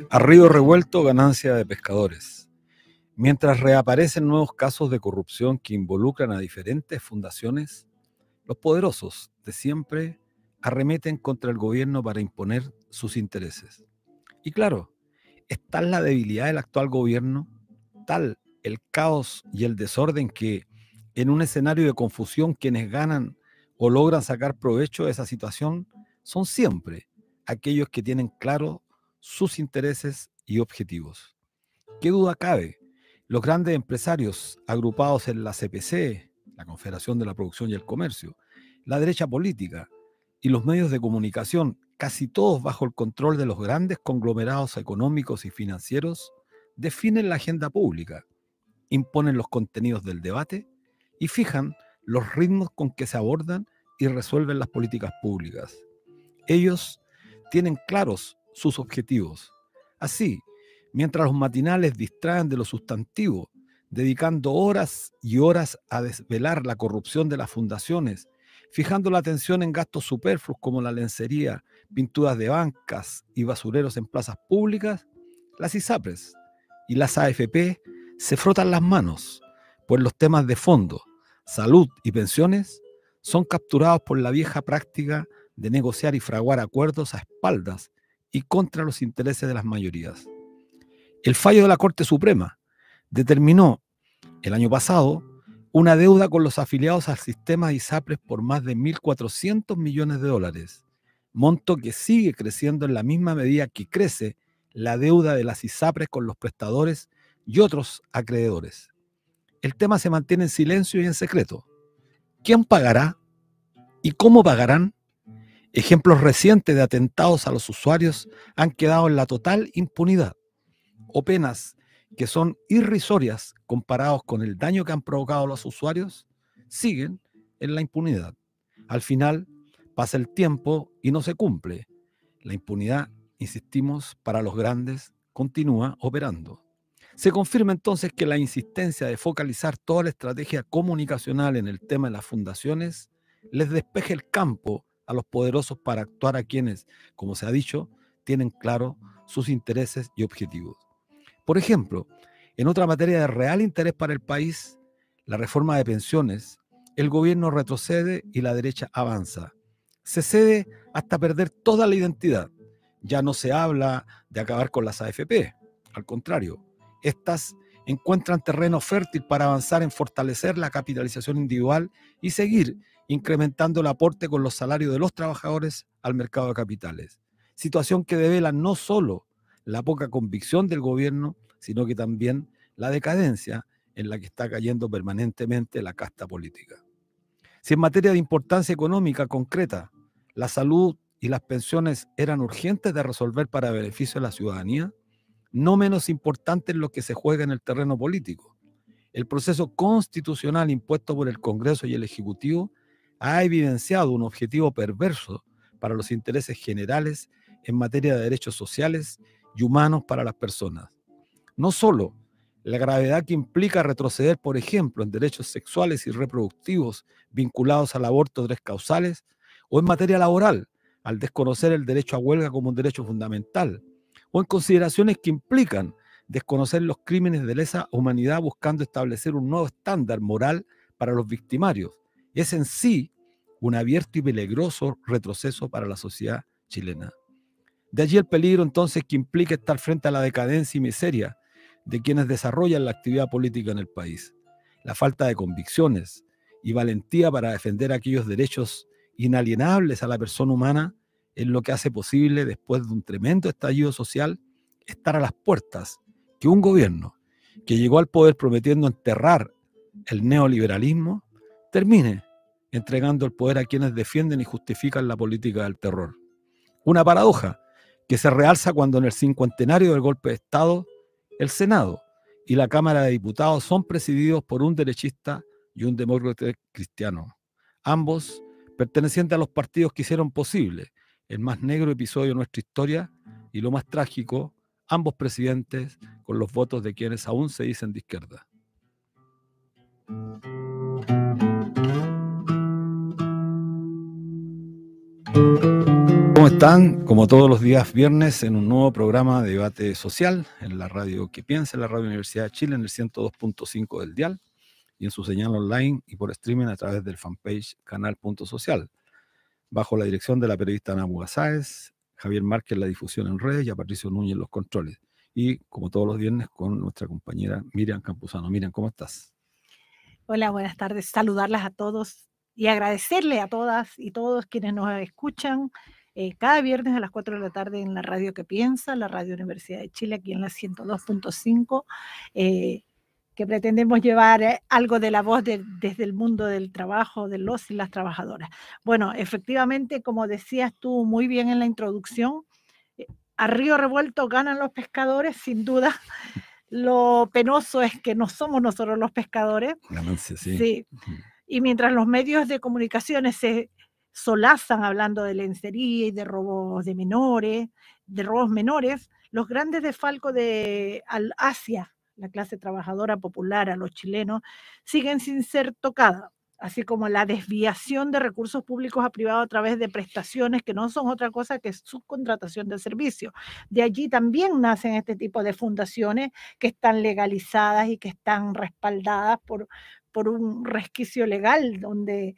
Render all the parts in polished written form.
A río revuelto, ganancia de pescadores. Mientras reaparecen nuevos casos de corrupción que involucran a diferentes fundaciones, los poderosos de siempre arremeten contra el gobierno para imponer sus intereses. Y claro, es tal la debilidad del actual gobierno, tal el caos y el desorden que en un escenario de confusión quienes ganan o logran sacar provecho de esa situación son siempre aquellos que tienen claro sus intereses y objetivos. ¿Qué duda cabe? Los grandes empresarios agrupados en la CPC, la Confederación de la Producción y el Comercio, la derecha política y los medios de comunicación, casi todos bajo el control de los grandes conglomerados económicos y financieros, definen la agenda pública, imponen los contenidos del debate y fijan los ritmos con que se abordan y resuelven las políticas públicas. Ellos tienen claros sus objetivos. Así, mientras los matinales distraen de lo sustantivo, dedicando horas y horas a desvelar la corrupción de las fundaciones, fijando la atención en gastos superfluos como la lencería, pinturas de bancas y basureros en plazas públicas, las ISAPRES y las AFP se frotan las manos, pues los temas de fondo, salud y pensiones, son capturados por la vieja práctica de negociar y fraguar acuerdos a espaldas y contra los intereses de las mayorías. El fallo de la Corte Suprema determinó el año pasado una deuda con los afiliados al sistema de ISAPRES por más de 1.400 millones de dólares, monto que sigue creciendo en la misma medida que crece la deuda de las ISAPRES con los prestadores y otros acreedores. El tema se mantiene en silencio y en secreto. ¿Quién pagará y cómo pagarán? Ejemplos recientes de atentados a los usuarios han quedado en la total impunidad, o penas que son irrisorias comparados con el daño que han provocado a los usuarios, siguen en la impunidad. Al final, pasa el tiempo y no se cumple. La impunidad, insistimos, para los grandes continúa operando. Se confirma entonces que la insistencia de focalizar toda la estrategia comunicacional en el tema de las fundaciones les despeja el campo a los poderosos para actuar a quienes, como se ha dicho, tienen claro sus intereses y objetivos. Por ejemplo, en otra materia de real interés para el país, la reforma de pensiones, el gobierno retrocede y la derecha avanza. Se cede hasta perder toda la identidad. Ya no se habla de acabar con las AFP, al contrario, estas encuentran terreno fértil para avanzar en fortalecer la capitalización individual y seguir incrementando el aporte con los salarios de los trabajadores al mercado de capitales. Situación que devela no solo la poca convicción del gobierno, sino que también la decadencia en la que está cayendo permanentemente la casta política. Si en materia de importancia económica concreta, la salud y las pensiones eran urgentes de resolver para beneficio de la ciudadanía, no menos importante es lo que se juega en el terreno político. El proceso constitucional impuesto por el Congreso y el Ejecutivo ha evidenciado un objetivo perverso para los intereses generales en materia de derechos sociales y humanos para las personas. No solo la gravedad que implica retroceder, por ejemplo, en derechos sexuales y reproductivos vinculados al aborto de 3 causales, o en materia laboral, al desconocer el derecho a huelga como un derecho fundamental, o en consideraciones que implican desconocer los crímenes de lesa humanidad buscando establecer un nuevo estándar moral para los victimarios. Es en sí un abierto y peligroso retroceso para la sociedad chilena. De allí el peligro entonces que implica estar frente a la decadencia y miseria de quienes desarrollan la actividad política en el país. La falta de convicciones y valentía para defender aquellos derechos inalienables a la persona humana es lo que hace posible, después de un tremendo estallido social, estar a las puertas que un gobierno que llegó al poder prometiendo enterrar el neoliberalismo termine entregando el poder a quienes defienden y justifican la política del terror. Una paradoja que se realza cuando en el cincuentenario del golpe de Estado, el Senado y la Cámara de Diputados son presididos por un derechista y un demócrata cristiano, ambos pertenecientes a los partidos que hicieron posible el más negro episodio de nuestra historia y lo más trágico, ambos presidentes con los votos de quienes aún se dicen de izquierda. ¿Cómo están? Como todos los días viernes en un nuevo programa de debate social en la radio que piensa, en la Radio Universidad de Chile, en el 102.5 del dial y en su señal online y por streaming a través del fanpage Canal.social, bajo la dirección de la periodista Ana Buga Sáez, Javier Márquez en la difusión en redes y a Patricio Núñez en los controles. Y como todos los viernes con nuestra compañera Miriam Campuzano. Miriam, ¿cómo estás? Hola, buenas tardes. Saludarlas a todos y agradecerle a todas y todos quienes nos escuchan cada viernes a las 4 de la tarde en la radio que piensa, la Radio Universidad de Chile, aquí en la 102.5, que pretendemos llevar algo de la voz desde el mundo del trabajo, de los y las trabajadoras. Bueno, efectivamente, como decías tú muy bien en la introducción, a río revuelto ganan los pescadores, sin duda. Lo penoso es que no somos nosotros los pescadores. Ganancia, sí. Sí. Y mientras los medios de comunicaciones se solazan hablando de lencería y de robos de menores, los grandes desfalcos hacia la clase trabajadora popular, a los chilenos, siguen sin ser tocadas, así como la desviación de recursos públicos a privados a través de prestaciones que no son otra cosa que subcontratación de servicios. De allí también nacen este tipo de fundaciones que están legalizadas y que están respaldadas por un resquicio legal donde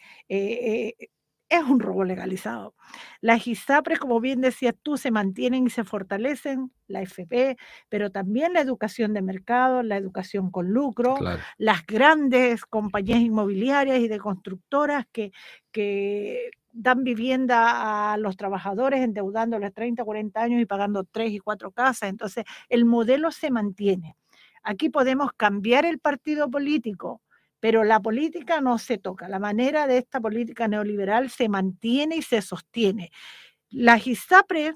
es un robo legalizado. Las ISAPRES, como bien decías tú, se mantienen y se fortalecen, la FP, pero también la educación de mercado, la educación con lucro, Claro. las grandes compañías inmobiliarias y de constructoras que dan vivienda a los trabajadores endeudándoles 30, 40 años y pagando 3 y 4 casas. Entonces, el modelo se mantiene. Aquí podemos cambiar el partido político, pero la política no se toca. La manera de esta política neoliberal se mantiene y se sostiene. Las ISAPRES,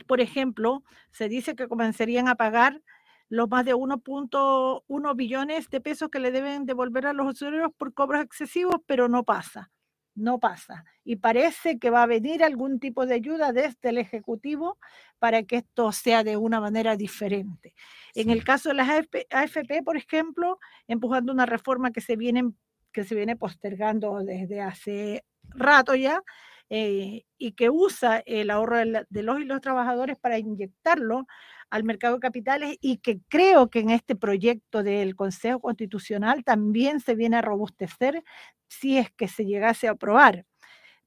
por ejemplo, se dice que comenzarían a pagar los más de 1.1 billones de pesos que le deben devolver a los usuarios por cobros excesivos, pero no pasa. No pasa. Y parece que va a venir algún tipo de ayuda desde el Ejecutivo para que esto sea de una manera diferente. Sí. En el caso de las AFP, por ejemplo, empujando una reforma que se viene postergando desde hace rato ya, y que usa el ahorro de los y los trabajadores para inyectarlo al mercado de capitales, y que creo que en este proyecto del Consejo Constitucional también se viene a robustecer si es que se llegase a aprobar.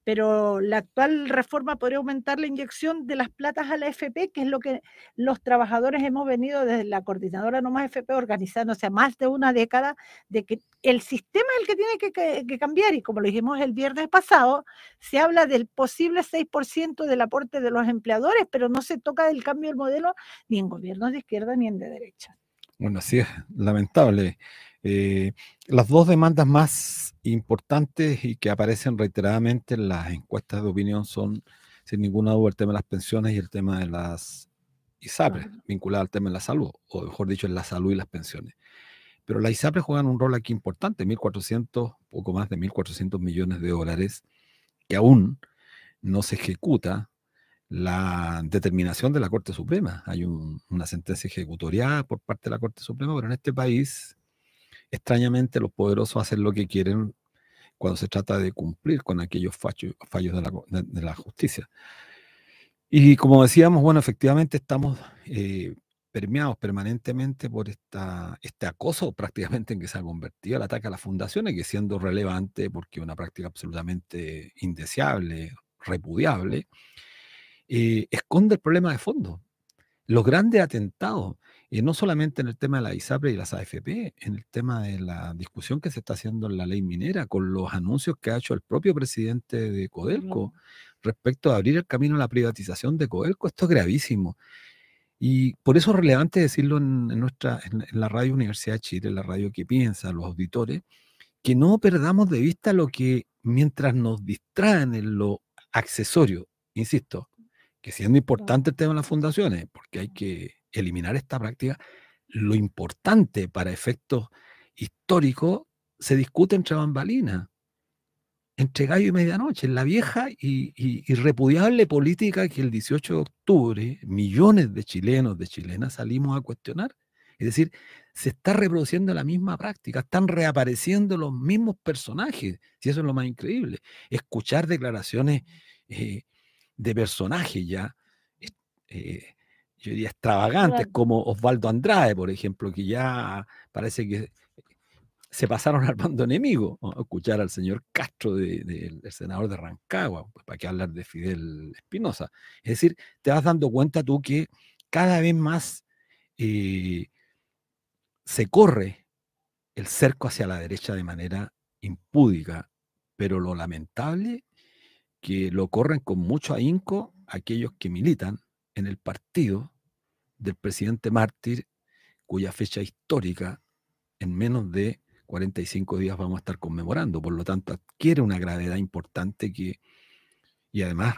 Pero la actual reforma podría aumentar la inyección de las platas a la FP, que es lo que los trabajadores hemos venido desde la coordinadora No Más FP organizando hace más de una década, de que el sistema es el que tiene que cambiar, y como lo dijimos el viernes pasado, se habla del posible 6% del aporte de los empleadores, pero no se toca del cambio del modelo ni en gobiernos de izquierda ni en de derecha. Bueno, sí es lamentable. Las dos demandas más importantes y que aparecen reiteradamente en las encuestas de opinión son, sin ninguna duda, el tema de las pensiones y el tema de las ISAPRES, vinculadas al tema de la salud, o mejor dicho, en la salud y las pensiones. Pero las ISAPRES juegan un rol aquí importante, 1.400, poco más de 1.400 millones de dólares, que aún no se ejecuta la determinación de la Corte Suprema. Hay una sentencia ejecutoriada por parte de la Corte Suprema, pero en este país, extrañamente, los poderosos hacen lo que quieren cuando se trata de cumplir con aquellos fallos de la justicia. Y como decíamos, bueno, efectivamente estamos permeados permanentemente por este acoso prácticamente en que se ha convertido el ataque a las fundaciones, que siendo relevante porque es una práctica absolutamente indeseable, repudiable, esconde el problema de fondo. Los grandes atentados, no solamente en el tema de la ISAPRE y las AFP, en el tema de la discusión que se está haciendo en la ley minera, con los anuncios que ha hecho el propio presidente de Codelco respecto a abrir el camino a la privatización de Codelco. Esto es gravísimo. Y por eso es relevante decirlo en la Radio Universidad de Chile, en la radio que piensa, los auditores, que no perdamos de vista lo que, mientras nos distraen en lo accesorio, insisto, que siendo importante el tema de las fundaciones, porque hay que eliminar esta práctica, lo importante para efectos históricos se discute entre bambalinas, entre gallo y medianoche, en la vieja y irrepudiable política que el 18 de octubre millones de chilenos, de chilenas salimos a cuestionar. Es decir, se está reproduciendo la misma práctica, están reapareciendo los mismos personajes, y eso es lo más increíble. Escuchar declaraciones de personajes ya, yo diría extravagantes, como Osvaldo Andrade, por ejemplo, que ya parece que se pasaron al bando enemigo, ¿no? Escuchar al señor Castro, el senador de Rancagua, pues, para qué hablar de Fidel Espinosa. Es decir, te vas dando cuenta tú que cada vez más se corre el cerco hacia la derecha de manera impúdica, pero lo lamentable que lo corren con mucho ahínco aquellos que militan en el partido del presidente mártir, cuya fecha histórica en menos de 45 días vamos a estar conmemorando. Por lo tanto, adquiere una gravedad importante y además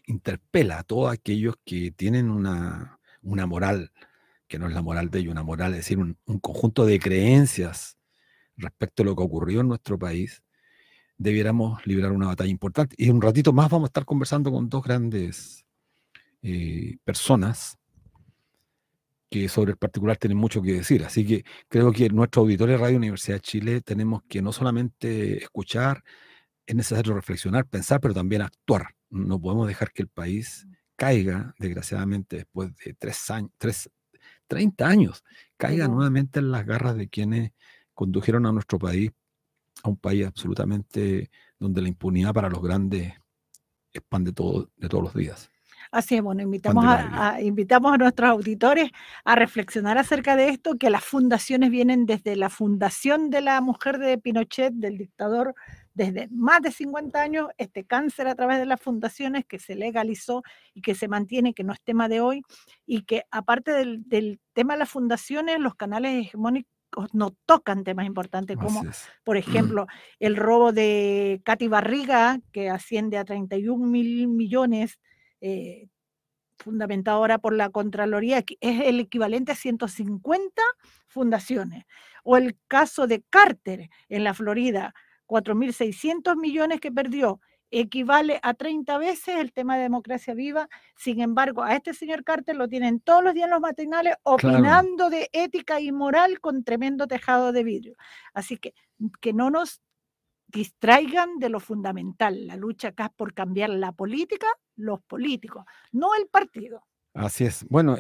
interpela a todos aquellos que tienen una moral que no es la moral de ellos, una moral, es decir, un conjunto de creencias respecto a lo que ocurrió en nuestro país. Debiéramos librar una batalla importante. Y un ratito más vamos a estar conversando con dos grandes personas que sobre el particular tienen mucho que decir. Así que creo que nuestro auditorio de Radio Universidad de Chile tenemos que no solamente escuchar, es necesario reflexionar, pensar, pero también actuar. No podemos dejar que el país caiga, desgraciadamente, después de 30 años, caiga nuevamente en las garras de quienes condujeron a nuestro país a un país absolutamente donde la impunidad para los grandes expande todos los días. Así es, bueno, invitamos a nuestros auditores a reflexionar acerca de esto, que las fundaciones vienen desde la fundación de la mujer de Pinochet, del dictador, desde más de 50 años, este cáncer a través de las fundaciones que se legalizó y que se mantiene, que no es tema de hoy, y que aparte del tema de las fundaciones, los canales hegemónicos no tocan temas importantes como, por ejemplo, el robo de Katy Barriga, que asciende a 31.000 millones, fundamentado ahora por la Contraloría, que es el equivalente a 150 fundaciones. O el caso de Carter en la Florida, 4.600 millones que perdió, equivale a 30 veces el tema de Democracia Viva. Sin embargo, a este señor Carter lo tienen todos los días en los matinales opinando de ética y moral con tremendo tejado de vidrio. Así que no nos distraigan de lo fundamental. La lucha acá es por cambiar la política, los políticos, no el partido. Así es. Bueno,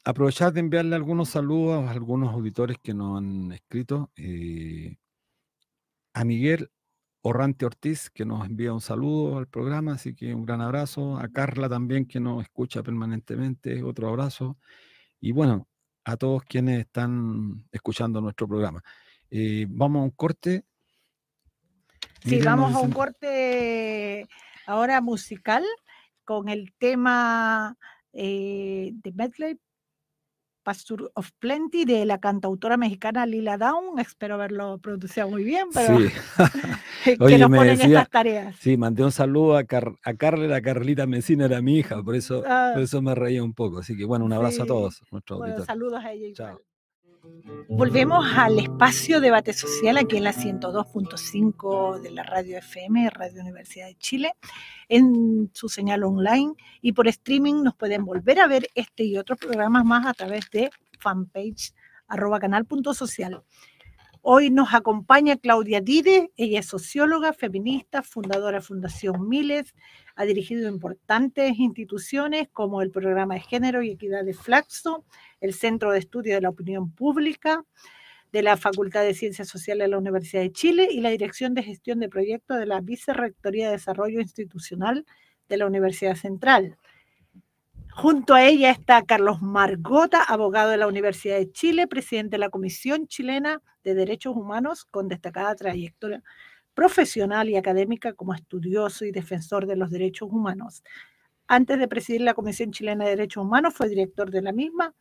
aprovechar de enviarle algunos saludos a algunos auditores que nos han escrito. A Miguel Orrante Ortiz, que nos envía un saludo al programa, así que un gran abrazo. A Carla también, que nos escucha permanentemente, otro abrazo. Y bueno, a todos quienes están escuchando nuestro programa. Vamos a un corte. Sí, vamos a un corte ahora musical con el tema de Medley, Pasture of Plenty, de la cantautora mexicana Lila Downs. Espero haberlo pronunciado muy bien, pero sí. que Oye, nos ponen estas tareas. Sí, mandé un saludo a Carla, la Carlita Mesina era mi hija, por eso me reía un poco. Así que bueno, un abrazo a todos nuestros auditores. Saludos a ella igual. Chao. Volvemos al espacio Debate Social aquí en la 102.5 de la Radio FM, Radio Universidad de Chile, en su señal online, y por streaming nos pueden volver a ver este y otros programas más a través de fanpage @canal.social. Hoy nos acompaña Claudia Dide, ella es socióloga, feminista, fundadora de Fundación Miles, ha dirigido importantes instituciones como el Programa de Género y Equidad de Flaxo, el Centro de Estudio de la Opinión Pública de la Facultad de Ciencias Sociales de la Universidad de Chile y la Dirección de Gestión de Proyectos de la Vicerrectoría de Desarrollo Institucional de la Universidad Central. Junto a ella está Carlos Margota, abogado de la Universidad de Chile, presidente de la Comisión Chilena de Derechos Humanos, con destacada trayectoria profesional y académica como estudioso y defensor de los derechos humanos. Antes de presidir la Comisión Chilena de Derechos Humanos, fue director de la misma,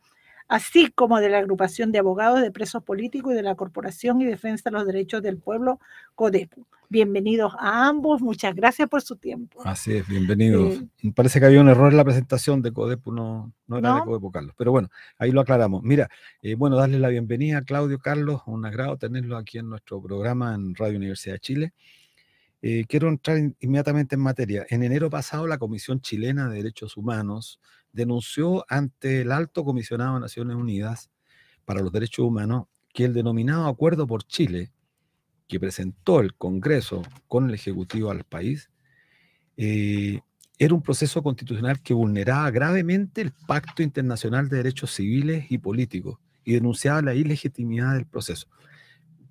así como de la Agrupación de Abogados de Presos Políticos y de la Corporación y Defensa de los Derechos del Pueblo, CODEPU. Bienvenidos a ambos, muchas gracias por su tiempo. Así es, bienvenidos. Me parece que había un error en la presentación de CODEPU, no era de CODEPU, Carlos, pero bueno, ahí lo aclaramos. Mira, bueno, darles la bienvenida a Claudio, Carlos, un agrado tenerlos aquí en nuestro programa en Radio Universidad de Chile. Quiero entrar inmediatamente en materia. En enero pasado, la Comisión Chilena de Derechos Humanos denunció ante el Alto Comisionado de Naciones Unidas para los Derechos Humanos que el denominado Acuerdo por Chile, que presentó el Congreso con el Ejecutivo al país, era un proceso constitucional que vulneraba gravemente el Pacto Internacional de Derechos Civiles y Políticos y denunciaba la ilegitimidad del proceso.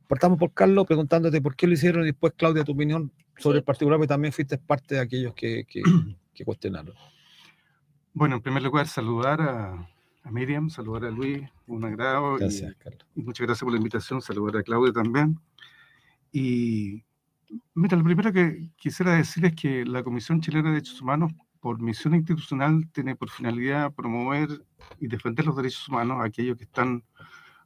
Partamos por Carlos preguntándote por qué lo hicieron y después, Claudia, tu opinión sobre el particular, porque también fuiste parte de aquellos que cuestionaron. Bueno, en primer lugar, saludar a Miriam, saludar a Luis, un agrado. Gracias, Carlos. Y muchas gracias por la invitación, saludar a Claudia también. Y mira, lo primero que quisiera decir es que la Comisión Chilena de Derechos Humanos, por misión institucional, tiene por finalidad promover y defender los derechos humanos, aquellos que están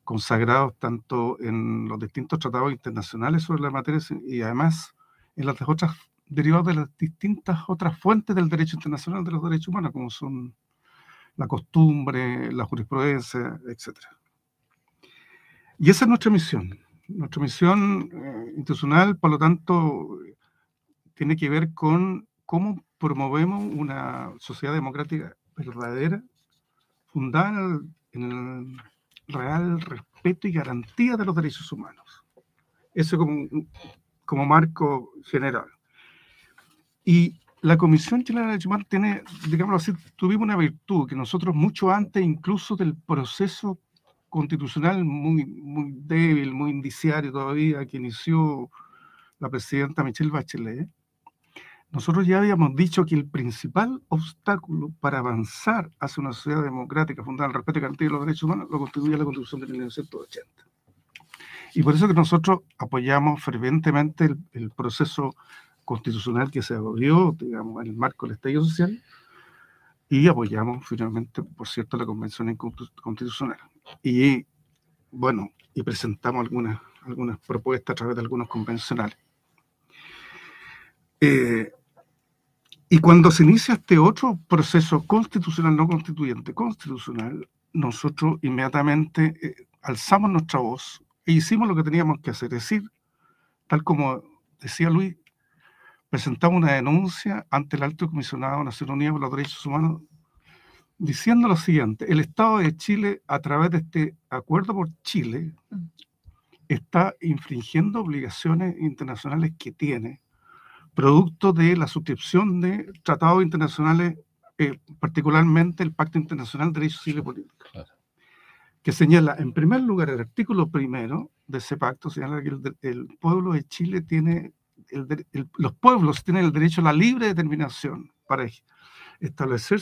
consagrados tanto en los distintos tratados internacionales sobre la materia y además en las otras derivados de las distintas otras fuentes del derecho internacional de los derechos humanos, como son la costumbre, la jurisprudencia, etc. Y esa es nuestra misión. Nuestra misión institucional, por lo tanto, tiene que ver con cómo promovemos una sociedad democrática verdadera, fundada en el real respeto y garantía de los derechos humanos. Eso como marco general. Y la Comisión Chilena de Derechos Humanos tiene, digámoslo así, tuvimos una virtud que nosotros mucho antes incluso del proceso constitucional muy débil, muy indiciario todavía, que inició la presidenta Michelle Bachelet, nosotros ya habíamos dicho que el principal obstáculo para avanzar hacia una sociedad democrática fundada en el respeto y garantía de los derechos humanos lo constituye la Constitución de 1980. Y por eso que nosotros apoyamos fervientemente el proceso constitucional que se abrió, digamos, en el marco del estallido social, y apoyamos finalmente, por cierto, la Convención Constitucional. Y bueno, y presentamos algunas propuestas a través de algunos convencionales. Y cuando se inicia este otro proceso constitucional, no constituyente, constitucional, nosotros inmediatamente alzamos nuestra voz e hicimos lo que teníamos que hacer, es decir, tal como decía Luis, presentamos una denuncia ante el Alto Comisionado de Naciones Unidas por los Derechos Humanos diciendo lo siguiente: el Estado de Chile, a través de este acuerdo por Chile, está infringiendo obligaciones internacionales que tiene, producto de la suscripción de tratados internacionales, particularmente el Pacto Internacional de Derechos Civiles y Políticos, claro, que señala, en primer lugar, el artículo primero de ese pacto, señala que el pueblo de Chile tiene, los pueblos tienen el derecho a la libre determinación para establecer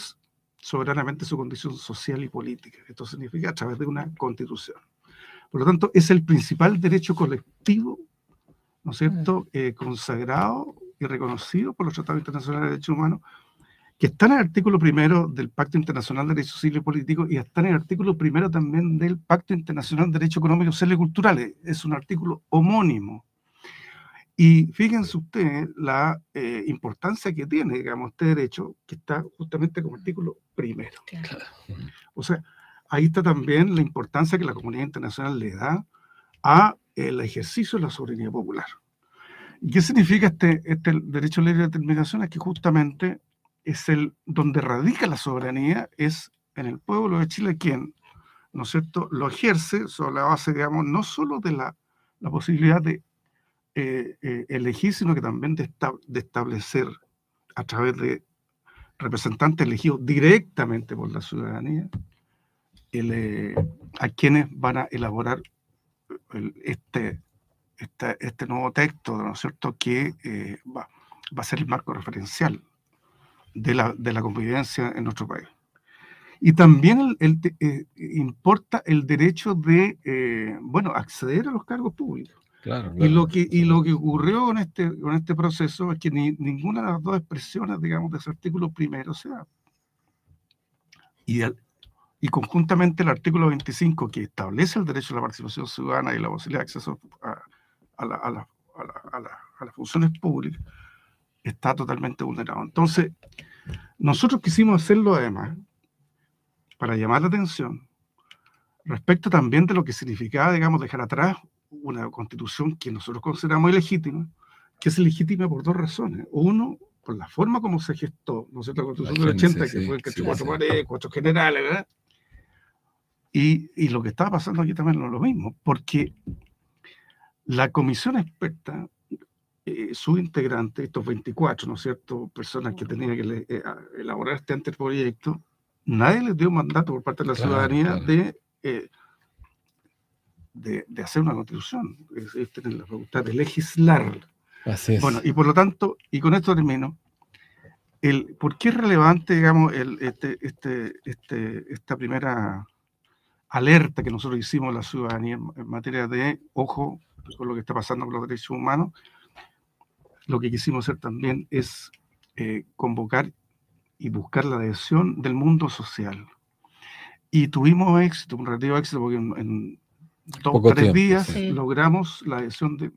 soberanamente su condición social y política. Esto significa a través de una constitución. Por lo tanto, es el principal derecho colectivo, ¿no es cierto?, consagrado y reconocido por los tratados internacionales de derechos humanos, que está en el artículo primero del Pacto Internacional de Derechos Civiles y Políticos y está en el artículo primero también del Pacto Internacional de Derechos Económicos, Sociales y Culturales. Es un artículo homónimo. Y fíjense ustedes la importancia que tiene, digamos, este derecho, que está justamente como artículo primero. Claro. O sea, ahí está también la importancia que la comunidad internacional le da a el ejercicio de la soberanía popular. ¿Y qué significa este derecho a libre determinación? Es que justamente es donde radica la soberanía, es en el pueblo de Chile quien, ¿no es cierto?, lo ejerce sobre la base, digamos, no solo de la posibilidad de elegir, sino que también de establecer a través de representantes elegidos directamente por la ciudadanía a quienes van a elaborar este nuevo texto, ¿no es cierto?, que va a ser el marco referencial de la convivencia en nuestro país. Y también importa el derecho de, acceder a los cargos públicos. Claro, y lo que ocurrió con este proceso es que ninguna de las dos expresiones, digamos, de ese artículo primero se da. Y conjuntamente el artículo 25, que establece el derecho a la participación ciudadana y la posibilidad de acceso a las funciones públicas, está totalmente vulnerado. Entonces, nosotros quisimos hacerlo además para llamar la atención respecto también de lo que significaba, digamos, dejar atrás una constitución que nosotros consideramos ilegítima, que es ilegítima por dos razones. Uno, por la forma como se gestó, ¿no es cierto?, la constitución del 80, que fue entre cuatro paredes, cuatro generales, ¿verdad? Y lo que estaba pasando aquí también es lo mismo, porque la comisión experta sus integrantes, estos 24, ¿no es cierto?, personas que tenían que elaborar este anteproyecto, nadie les dio mandato por parte de la ciudadanía de hacer una constitución. Es tener la facultad de legislar. Así es. Bueno, y por lo tanto, y con esto termino, ¿por qué es relevante, digamos, esta primera alerta que nosotros hicimos a la ciudadanía en materia de, ojo, con lo que está pasando con los derechos humanos? Lo que quisimos hacer también es convocar y buscar la adhesión del mundo social. Y tuvimos éxito, un relativo éxito, porque en 2 o 3 días logramos la adhesión de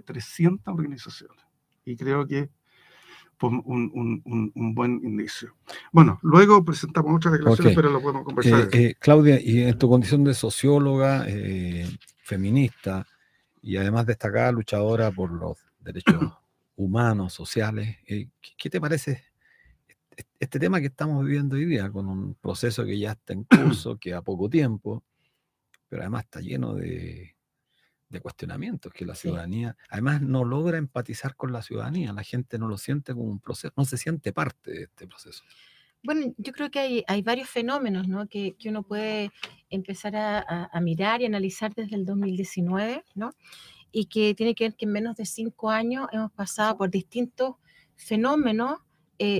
300 organizaciones. Y creo que fue un buen inicio. Bueno, luego presentamos otras declaraciones, pero lo podemos conversar. Claudia, y en tu condición de socióloga, feminista, y además destacada luchadora por los derechos humanos, sociales, ¿qué te parece este tema que estamos viviendo hoy día, con un proceso que ya está en curso, que a poco tiempo, pero además está lleno de cuestionamientos, que la ciudadanía, además no logra empatizar con la ciudadanía, la gente no lo siente como un proceso, no se siente parte de este proceso? Bueno, yo creo que hay varios fenómenos, ¿no?, que uno puede empezar a mirar y analizar desde el 2019, ¿no?, y que tiene que ver que en menos de 5 años hemos pasado por distintos fenómenos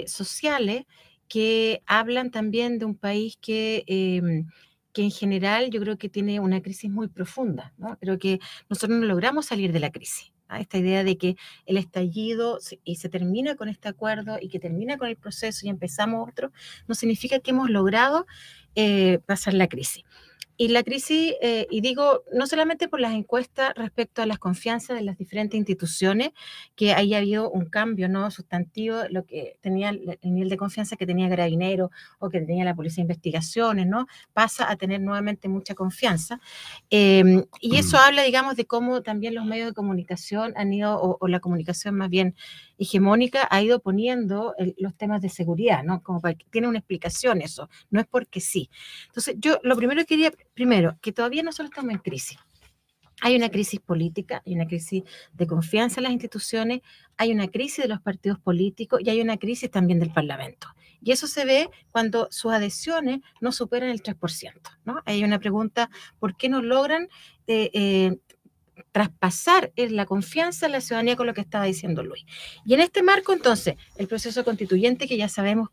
sociales que hablan también de un país que en general yo creo que tiene una crisis muy profunda, ¿no? Pero que nosotros no logramos salir de la crisis. Esta idea de que el estallido y se termina con este acuerdo y que termina con el proceso y empezamos otro, no significa que hemos logrado pasar la crisis. Y la crisis, y digo, no solamente por las encuestas respecto a las confianzas de las diferentes instituciones, que haya habido un cambio, ¿no?, sustantivo, lo que tenía el nivel de confianza que tenía Carabineros o que tenía la Policía de Investigaciones, ¿no?, pasa a tener nuevamente mucha confianza. Y eso habla, digamos, de cómo también los medios de comunicación han ido, o la comunicación más bien hegemónica, ha ido poniendo los temas de seguridad, ¿no?, como para que tiene una explicación eso, no es porque sí. Entonces, yo lo primero quería, que todavía nosotros estamos en crisis. Hay una crisis política, hay una crisis de confianza en las instituciones, hay una crisis de los partidos políticos y hay una crisis también del Parlamento. Y eso se ve cuando sus adhesiones no superan el 3%, ¿no? Hay una pregunta, ¿por qué no logran traspasar la confianza en la ciudadanía con lo que estaba diciendo Luis? Y en este marco, entonces, el proceso constituyente, que ya sabemos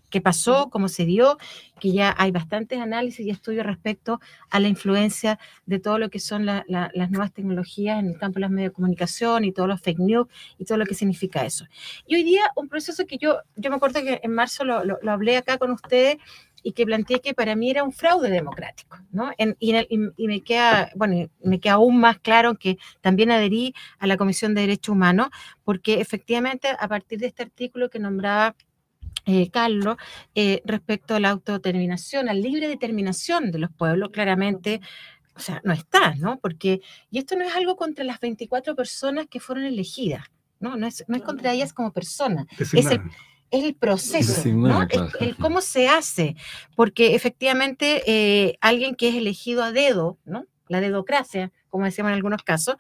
qué pasó, cómo se dio, que ya hay bastantes análisis y estudios respecto a la influencia de todo lo que son las nuevas tecnologías en el campo de los medios de comunicación y todos los fake news y todo lo que significa eso. Y hoy día un proceso que yo me acuerdo que en marzo lo hablé acá con ustedes y que planteé que para mí era un fraude democrático, ¿no? Y me queda aún más claro que también adherí a la Comisión de Derechos Humanos, porque efectivamente a partir de este artículo que nombraba Carlos, respecto a la autodeterminación, a la libre determinación de los pueblos, claramente, o sea, no está, ¿no? Porque, y esto no es algo contra las 24 personas que fueron elegidas, ¿no? No es contra ellas como personas, es el proceso, ¿no? Claro. El cómo se hace, porque efectivamente alguien que es elegido a dedo, ¿no?, la dedocracia, como decíamos en algunos casos,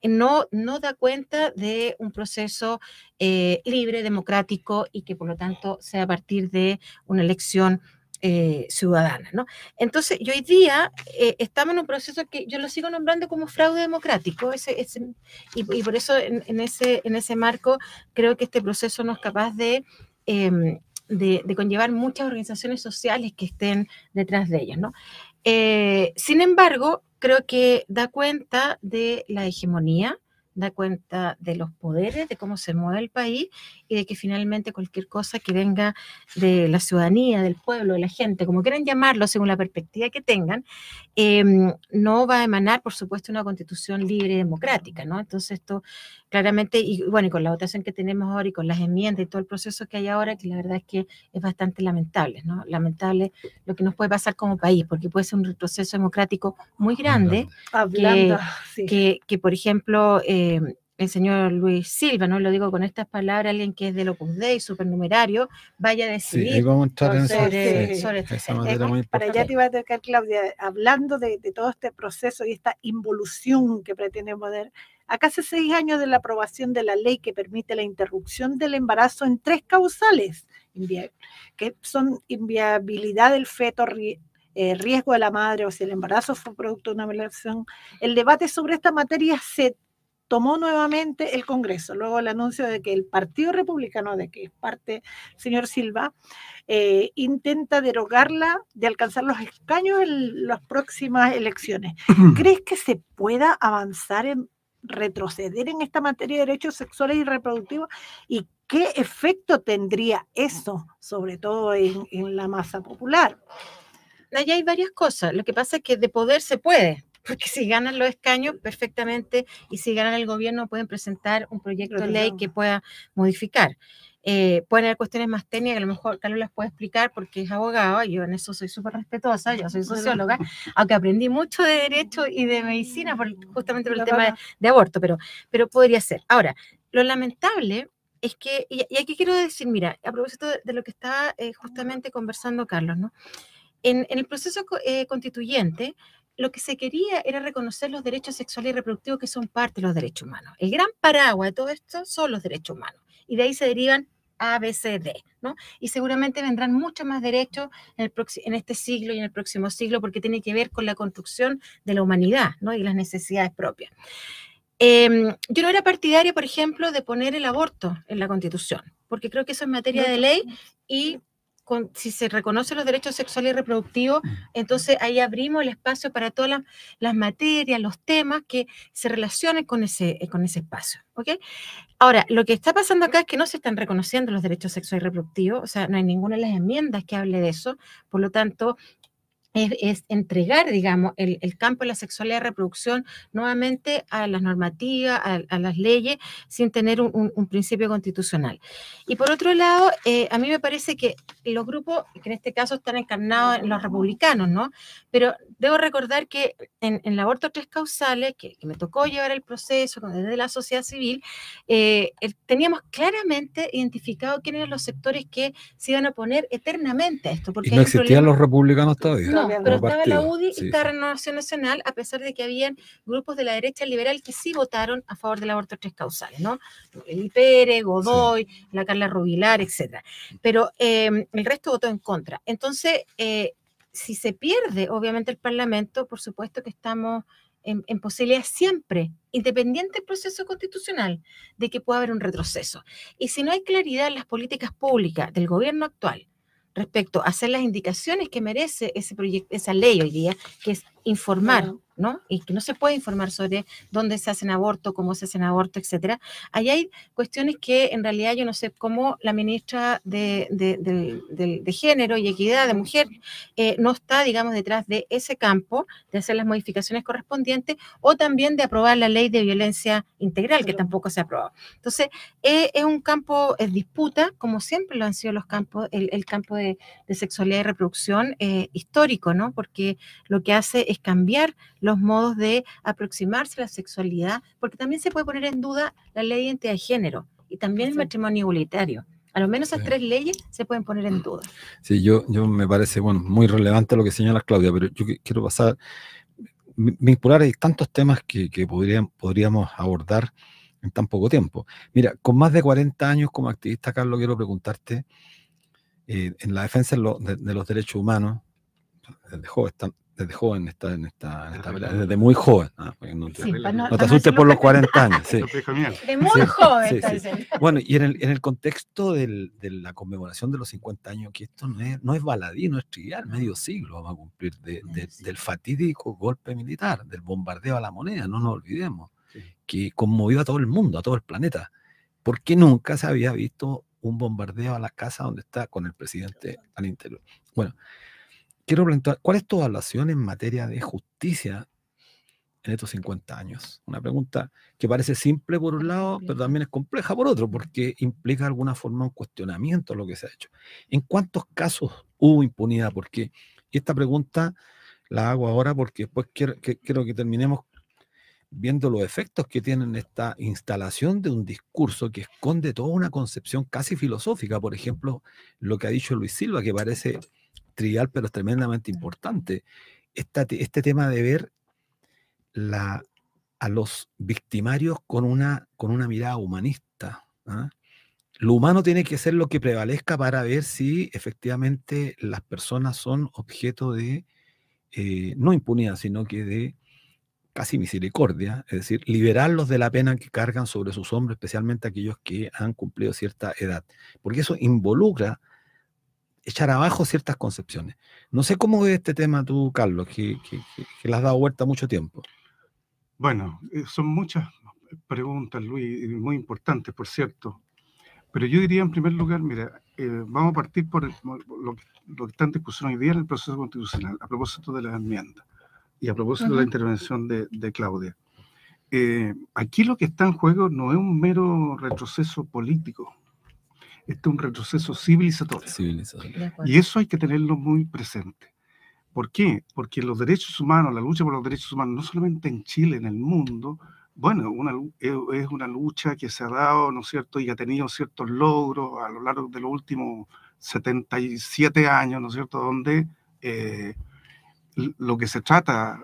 no da cuenta de un proceso libre, democrático, y que por lo tanto sea a partir de una elección ciudadana, ¿no? Entonces, y hoy día estamos en un proceso que yo lo sigo nombrando como fraude democrático, y por eso en ese marco creo que este proceso no es capaz de conllevar muchas organizaciones sociales que estén detrás de ellas, ¿no? Sin embargo, creo que da cuenta de la hegemonía, da cuenta de los poderes, de cómo se mueve el país y de que finalmente cualquier cosa que venga de la ciudadanía, del pueblo, de la gente, como quieran llamarlo, según la perspectiva que tengan, no va a emanar, por supuesto, una constitución libre y democrática, ¿no? Entonces esto claramente, y bueno, y con la votación que tenemos ahora y con las enmiendas y todo el proceso que hay ahora, que la verdad es que es bastante lamentable, ¿no? Lamentable lo que nos puede pasar como país, porque puede ser un retroceso democrático muy grande, que por ejemplo, el señor Luis Silva, ¿no? Lo digo con estas palabras, alguien que es del Opus Dei, supernumerario, vaya a decidir. Sí, vamos a entrar sobre esa materia muy importante. Para allá te iba a tocar, Claudia, hablando de todo este proceso y esta involución que pretende poner a casi 6 años de la aprobación de la ley que permite la interrupción del embarazo en 3 causales, que son inviabilidad del feto, riesgo de la madre o si el embarazo fue producto de una violación, el debate sobre esta materia se tomó nuevamente el Congreso, luego el anuncio de que el Partido Republicano, de que es parte el señor Silva, intenta derogarla de alcanzar los escaños en las próximas elecciones. ¿Crees que se pueda avanzar en retroceder en esta materia de derechos sexuales y reproductivos? ¿Y qué efecto tendría eso, sobre todo en la masa popular? Allá hay varias cosas. Lo que pasa es que de poder se puede, porque si ganan los escaños, perfectamente, y si ganan el gobierno, pueden presentar un proyecto de ley que pueda modificar. Pueden haber cuestiones más técnicas, que a lo mejor Carlos las puede explicar porque es abogado, yo en eso soy súper respetuosa, yo soy socióloga, aunque aprendí mucho de derecho y de medicina justamente por el tema de aborto, pero podría ser. Ahora, lo lamentable es que, y aquí quiero decir, mira, a propósito de lo que estaba justamente conversando Carlos, ¿no? En el proceso constituyente, lo que se quería era reconocer los derechos sexuales y reproductivos que son parte de los derechos humanos. El gran paraguas de todo esto son los derechos humanos, y de ahí se derivan A, B, C, D, ¿no? Y seguramente vendrán muchos más derechos en este siglo y en el próximo siglo, porque tiene que ver con la construcción de la humanidad, ¿no? Y las necesidades propias. Yo no era partidaria, por ejemplo, de poner el aborto en la Constitución, porque creo que eso es materia de ley y si se reconocen los derechos sexuales y reproductivos, entonces ahí abrimos el espacio para todas las materias, los temas que se relacionen con ese espacio, ¿ok? Ahora, lo que está pasando acá es que no se están reconociendo los derechos sexuales y reproductivos, o sea, no hay ninguna de las enmiendas que hable de eso, por lo tanto, es entregar, digamos, el campo de la sexualidad y reproducción nuevamente a las normativas, a las leyes, sin tener un principio constitucional. Y por otro lado, a mí me parece que los grupos, que en este caso están encarnados en los republicanos, ¿no? Pero debo recordar que en el aborto 3 causales, que me tocó llevar el proceso desde la sociedad civil, teníamos claramente identificado quiénes eran los sectores que se iban a oponer eternamente a esto. Porque y no existían los republicanos todavía. No, pero estaba partido. la UDI Sí, y estaba Renovación Nacional, a pesar de que habían grupos de la derecha liberal que sí votaron a favor del aborto 3 causales, ¿no? Eli Pérez, Godoy, la Carla Rubilar, etc. Pero el resto votó en contra. Entonces, si se pierde, obviamente, el Parlamento, por supuesto que estamos en posibilidad siempre, independiente del proceso constitucional, de que pueda haber un retroceso. Y si no hay claridad en las políticas públicas del gobierno actual, respecto a hacer las indicaciones que merece ese proyecto, esa ley hoy día, que es informar, ¿no? Y que no se puede informar sobre dónde se hacen abortos, cómo se hacen abortos, etcétera. Ahí hay cuestiones que en realidad yo no sé cómo la ministra de Género y Equidad de Mujer no está, digamos, detrás de ese campo, de hacer las modificaciones correspondientes, o también de aprobar la ley de violencia integral, que tampoco se ha aprobado. Entonces, es un campo, es disputa, como siempre lo han sido los campos, el campo de sexualidad y reproducción histórico, ¿no? Porque lo que hace es cambiar los modos de aproximarse a la sexualidad, porque también se puede poner en duda la ley de identidad de género y también el matrimonio igualitario. A lo menos esas 3 leyes se pueden poner en duda. Sí, yo me parece, bueno, muy relevante lo que señala Claudia, pero yo quiero pasar, vincular hay tantos temas que podríamos abordar en tan poco tiempo. Mira, con más de 40 años como activista, Carlos, quiero preguntarte, en la defensa de los derechos humanos, desde joven está en esta pelea, desde muy joven. No te asustes por los 40 años. Sí. De muy joven. Sí. Bueno, y en el contexto de la conmemoración de los 50 años, que esto no es baladí, no es trivial, medio siglo vamos a cumplir del fatídico golpe militar, del bombardeo a La Moneda, no nos olvidemos, que conmovió a todo el mundo, a todo el planeta, porque nunca se había visto un bombardeo a la casa donde está con el presidente al interior. Bueno, quiero preguntar, ¿cuál es tu evaluación en materia de justicia en estos 50 años? Una pregunta que parece simple por un lado, pero también es compleja por otro, porque implica de alguna forma un cuestionamiento a lo que se ha hecho. ¿En cuántos casos hubo impunidad? Porque esta pregunta la hago ahora porque después quiero que terminemos viendo los efectos que tiene esta instalación de un discurso que esconde toda una concepción casi filosófica. Por ejemplo, lo que ha dicho Luis Silva, que parece trivial, pero es tremendamente importante. Este tema de ver a los victimarios con una mirada humanista. ¿Ah? Lo humano tiene que ser lo que prevalezca para ver si efectivamente las personas son objeto de no impunidad, sino que de casi misericordia, es decir, liberarlos de la pena que cargan sobre sus hombros, especialmente aquellos que han cumplido cierta edad, porque eso involucra echar abajo ciertas concepciones. No sé cómo ves este tema tú, Carlos, que le has dado vuelta mucho tiempo. Bueno, son muchas preguntas, Luis, muy importantes, por cierto. Pero yo diría, en primer lugar, mira, vamos a partir por lo que está en discusión hoy día en el proceso constitucional, a propósito de las enmiendas y a propósito de la intervención de Claudia. Aquí lo que está en juego no es un mero retroceso político, este es un retroceso civilizatorio. Y eso hay que tenerlo muy presente. ¿Por qué? Porque los derechos humanos, la lucha por los derechos humanos, no solamente en Chile, en el mundo, bueno, es una lucha que se ha dado, ¿no es cierto?, y ha tenido ciertos logros a lo largo de los últimos 77 años, ¿no es cierto?, donde lo que se trata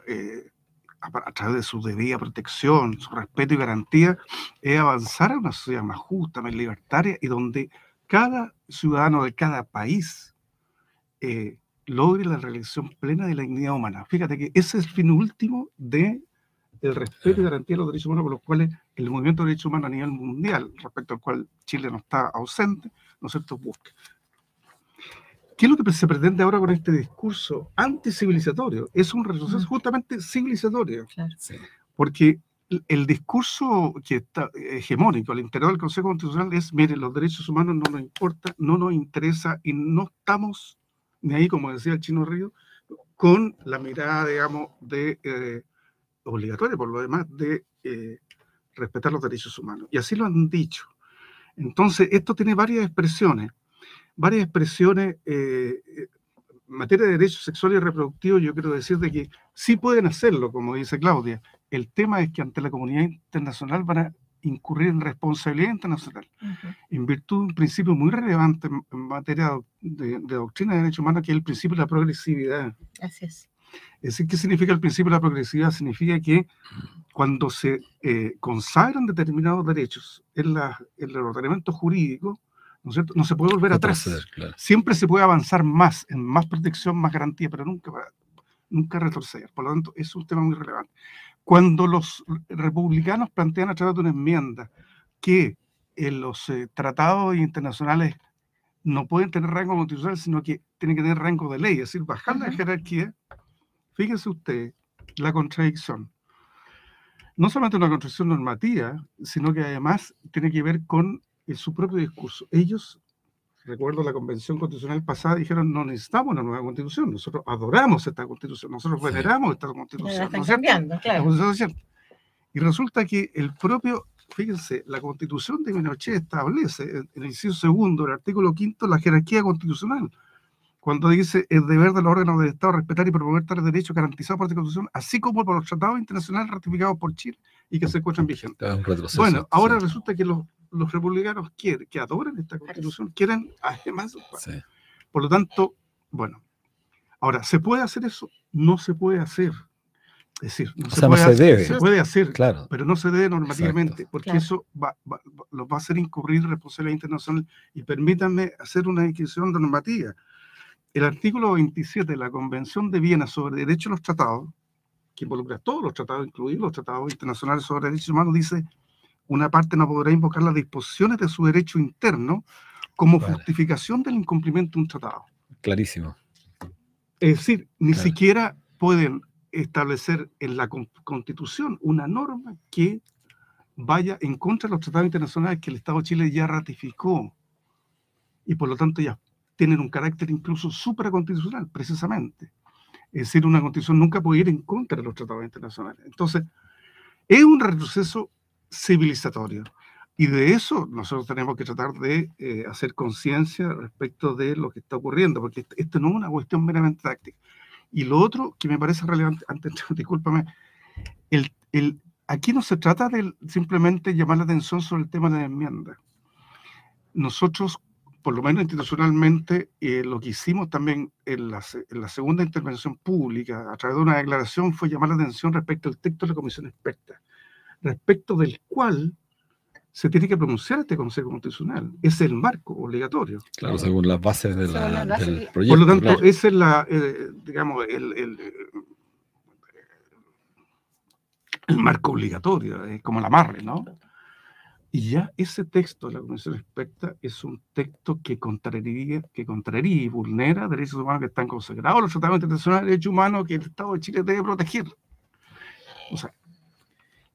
a través de su debida protección, su respeto y garantía, es avanzar a una sociedad más justa, más libertaria, y donde cada ciudadano de cada país logre la realización plena de la dignidad humana. Fíjate que ese es el fin último del respeto y garantía de los derechos humanos, por los cuales el movimiento de derechos humanos a nivel mundial, respecto al cual Chile no está ausente, ¿no es cierto?, busca. ¿Qué es lo que se pretende ahora con este discurso anticivilizatorio? Es un retroceso justamente civilizatorio. Claro. Sí. Porque el discurso que está hegemónico al interior del Consejo Constitucional es, mire, los derechos humanos no nos importa, no nos interesa y no estamos ni ahí, como decía el Chino Río, con la mirada, digamos, de obligatoria, por lo demás, de respetar los derechos humanos. Y así lo han dicho. Entonces, esto tiene varias expresiones. En materia de derechos sexuales y reproductivos, yo quiero decir de que sí pueden hacerlo, como dice Claudia. El tema es que ante la comunidad internacional van a incurrir en responsabilidad internacional, en virtud de un principio muy relevante en materia de doctrina de derechos humanos, que es el principio de la progresividad. Así es. Es decir, ¿qué significa el principio de la progresividad? Significa que cuando se consagran determinados derechos en el ordenamiento jurídico, ¿no es cierto?, no se puede volver atrás. Claro. Siempre se puede avanzar más, en más protección, más garantía, pero nunca retroceder. Por lo tanto, es un tema muy relevante. Cuando los republicanos plantean a través de una enmienda que los tratados internacionales no pueden tener rango constitucional, sino que tienen que tener rango de ley, es decir, bajar la jerarquía, fíjese usted la contradicción. No solamente una contradicción normativa, sino que además tiene que ver con su propio discurso. Ellos, recuerdo la convención constitucional pasada, dijeron, no necesitamos una nueva constitución, nosotros adoramos esta constitución, nosotros veneramos esta constitución. Están cambiando, claro. Y resulta que el propio, fíjense, la constitución de Pinochet establece en el inciso segundo, el artículo 5, la jerarquía constitucional, cuando dice, es deber de los órganos del Estado respetar y promover tales derechos garantizados por esta constitución, así como por los tratados internacionales ratificados por Chile y que se encuentran vigentes. Bueno, ahora resulta que los republicanos quieren, que adoran esta constitución, quieren además. Sí. Por lo tanto, bueno, ahora, ¿se puede hacer eso? No se puede hacer. Es decir, no se debe. Se puede hacer, claro, pero no se debe normativamente. Exacto. Porque claro, eso los va a hacer incurrir en responsabilidad internacional. Y permítanme hacer una distinción de normativa. El artículo 27 de la Convención de Viena sobre Derechos de los Tratados, que involucra todos los tratados, incluidos los tratados internacionales sobre derechos humanos, dice: una parte no podrá invocar las disposiciones de su derecho interno como justificación del incumplimiento de un tratado. Clarísimo. Es decir, ni siquiera pueden establecer en la Constitución una norma que vaya en contra de los tratados internacionales que el Estado de Chile ya ratificó y por lo tanto ya tienen un carácter incluso supraconstitucional, precisamente. Es decir, una constitución nunca puede ir en contra de los tratados internacionales. Entonces, es un retroceso civilizatorio. Y de eso nosotros tenemos que tratar de hacer conciencia respecto de lo que está ocurriendo, porque esto no es una cuestión meramente táctica. Y lo otro que me parece relevante, antes, discúlpame, aquí no se trata de simplemente llamar la atención sobre el tema de la enmienda. Nosotros, por lo menos institucionalmente, lo que hicimos también en la segunda intervención pública, a través de una declaración, fue llamar la atención respecto al texto de la comisión experta. respecto del cual se tiene que pronunciar este Consejo Constitucional. Es el marco obligatorio. Claro, según las bases del proyecto. Por lo tanto, claro. ese es digamos, el marco obligatorio, es como el amarre, ¿no? Y ya ese texto de la Comisión Experta es un texto que contraría y vulnera derechos humanos que están consagrados, los tratados internacionales de derechos humanos que el Estado de Chile debe proteger. O sea,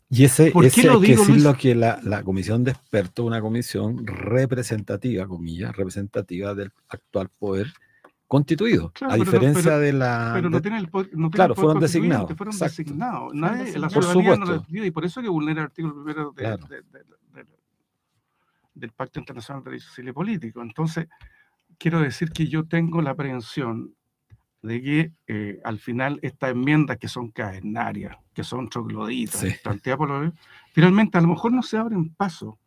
y ese ¿por qué lo hay que digo, decirlo, Luis? que la comisión de expertos es una comisión representativa, comillas, representativa del actual poder constituido, Claro, a diferencia de la... Pero no tienen el poder, claro, fueron constituyente, designados. fueron Exacto. designados. Nadie, la Por ciudadanía no supuesto. les pidió, y por eso que vulnera el artículo primero Claro. del Pacto Internacional de Derechos Civiles y Políticos. Entonces, quiero decir que yo tengo la aprehensión de que al final estas enmiendas que son cadenarias, que son trogloditas, Sí. planteadas por los... Finalmente, a lo mejor no se abren paso,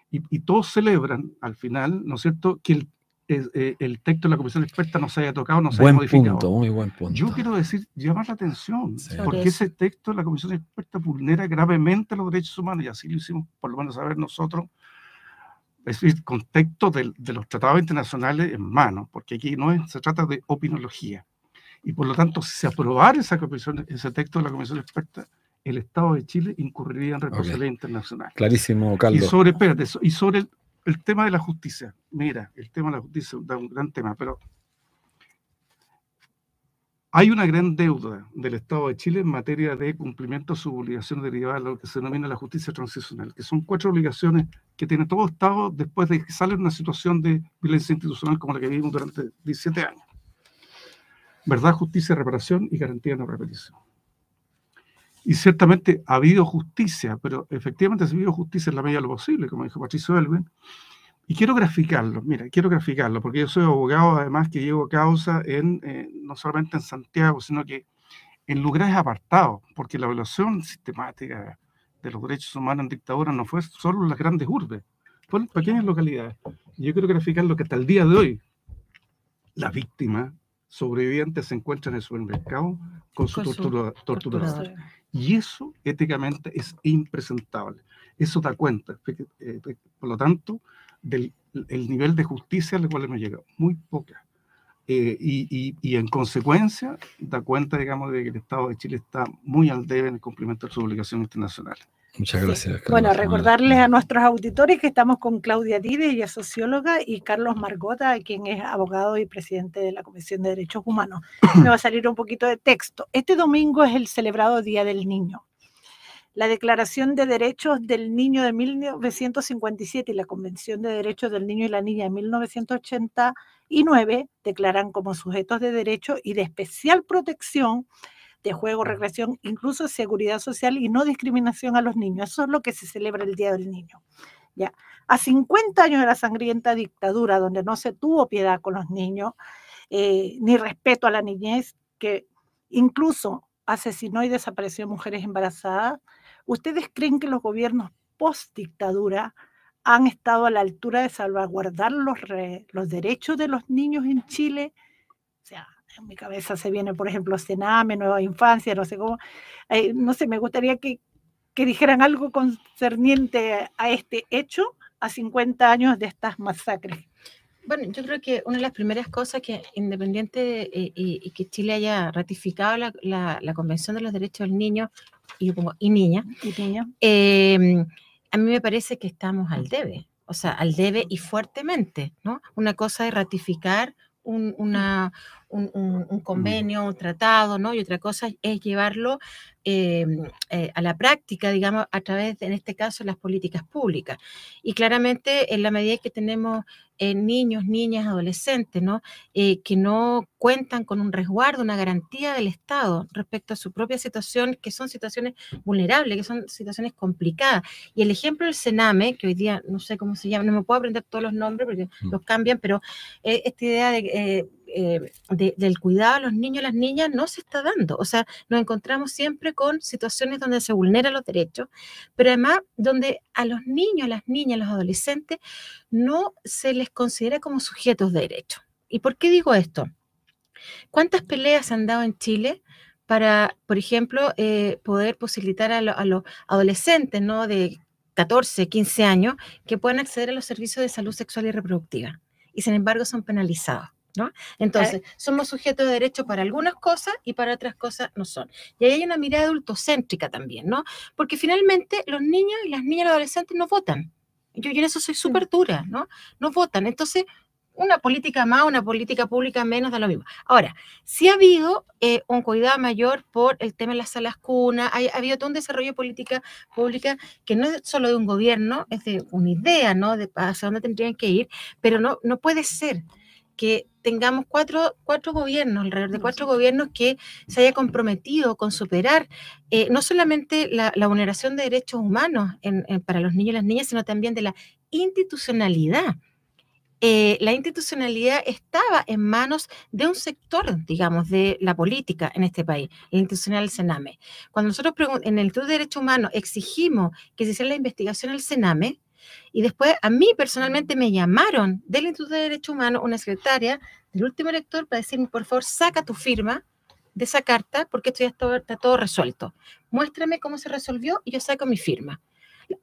y todos celebran al final, ¿no es cierto?, que el texto de la Comisión Experta no se haya tocado, no se haya modificado. Punto, muy buen punto. Yo quiero decir, llamar la atención, Sí. porque ese texto de la Comisión Experta vulnera gravemente los derechos humanos, y así lo hicimos, por lo menos, saber nosotros, es decir, contexto de los tratados internacionales en mano, porque aquí se trata de opinología. Y por lo tanto, si se aprobara ese texto de la Comisión Experta, el Estado de Chile incurriría en responsabilidad internacional. Clarísimo, Carlos. Y sobre el tema de la justicia. Mira, el tema de la justicia es un gran tema, pero hay una gran deuda del Estado de Chile en materia de cumplimiento de sus obligaciones derivadas de lo que se denomina la justicia transicional, que son 4 obligaciones que tiene todo Estado después de que sale una situación de violencia institucional como la que vivimos durante 17 años. Verdad, justicia, reparación y garantía de no repetición. Y ciertamente ha habido justicia, pero efectivamente ha habido justicia en la medida de lo posible, como dijo Patricio Elwin. Y quiero graficarlo, porque yo soy abogado, además, que llevo causa no solamente en Santiago, sino que en lugares apartados, porque la violación sistemática de los derechos humanos en dictadura no fue solo en las grandes urbes, fue en pequeñas localidades. Y yo quiero graficarlo que hasta el día de hoy, la víctima sobreviviente se encuentra en el supermercado con su torturador. Y eso, éticamente, es impresentable. Eso da cuenta, por lo tanto, del nivel de justicia al cual hemos llegado. Muy poca. Y en consecuencia, da cuenta, digamos, de que el Estado de Chile está muy al debe en el cumplimiento de sus obligaciones internacionales. Muchas gracias, Carlos. Bueno, recordarles a nuestros auditores que estamos con Claudia Tide, ella es socióloga, y Carlos Margota, quien es abogado y presidente de la Comisión de Derechos Humanos. Me va a salir un poquito de texto. Este domingo es el celebrado Día del Niño. La Declaración de Derechos del Niño de 1957 y la Convención de Derechos del Niño y la Niña de 1989 declaran como sujetos de derecho y de especial protección de juego, recreación, incluso seguridad social y no discriminación a los niños. Eso es lo que se celebra el Día del Niño. Ya. A 50 años de la sangrienta dictadura, donde no se tuvo piedad con los niños, ni respeto a la niñez, que incluso asesinó y desapareció mujeres embarazadas, ¿ustedes creen que los gobiernos post-dictadura han estado a la altura de salvaguardar los derechos de los niños en Chile? O sea, en mi cabeza se viene, por ejemplo, Sename, Nueva Infancia, no sé cómo. No sé, me gustaría que dijeran algo concerniente a este hecho a 50 años de estas masacres. Bueno, yo creo que una de las primeras cosas que, independiente y que Chile haya ratificado la Convención de los Derechos del Niño y niña, a mí me parece que estamos al debe, o sea, al debe y fuertemente, ¿no? Una cosa es ratificar un convenio, un tratado, ¿no? Y otra cosa es llevarlo a la práctica, digamos, a través, en este caso, las políticas públicas. Y claramente, en la medida que tenemos niños, niñas, adolescentes, ¿no? Que no cuentan con un resguardo, una garantía del Estado respecto a su propia situación, que son situaciones vulnerables, que son situaciones complicadas. Y el ejemplo del Sename, que hoy día no sé cómo se llama, no me puedo aprender todos los nombres porque los cambian, pero esta idea del cuidado a los niños y las niñas no se está dando. O sea, nos encontramos siempre con situaciones donde se vulneran los derechos, pero además donde a los niños, las niñas, los adolescentes no se les considera como sujetos de derecho. ¿Y por qué digo esto? ¿Cuántas peleas se han dado en Chile para, por ejemplo, poder posibilitar a los adolescentes, ¿no?, de 14, 15 años, que puedan acceder a los servicios de salud sexual y reproductiva. Y sin embargo son penalizados, ¿no? Entonces, somos sujetos de derecho para algunas cosas y para otras cosas no son. Y ahí hay una mirada adultocéntrica también, ¿no? Porque finalmente los niños y las niñas y los adolescentes no votan. Yo en eso soy súper dura, ¿no? No votan. Entonces, una política más, una política pública menos, da lo mismo. Ahora, sí ha habido un cuidado mayor por el tema de las salas cunas, ha habido todo un desarrollo de política pública que no es solo de un gobierno, es de una idea, ¿no?, de hacia dónde tendrían que ir, pero no puede ser que tengamos cuatro gobiernos, alrededor de 4 gobiernos que se haya comprometido con superar no solamente la vulneración de derechos humanos para los niños y las niñas, sino también de la institucionalidad. La institucionalidad estaba en manos de un sector, digamos, de la política en este país, el institucional del Sename. Cuando nosotros en el Instituto de Derechos Humanos exigimos que se hiciera la investigación al Sename, y después a mí personalmente me llamaron del Instituto de Derechos Humanos, una secretaria del último elector, para decirme, por favor, saca tu firma de esa carta, porque esto ya está todo resuelto. Muéstrame cómo se resolvió y yo saco mi firma.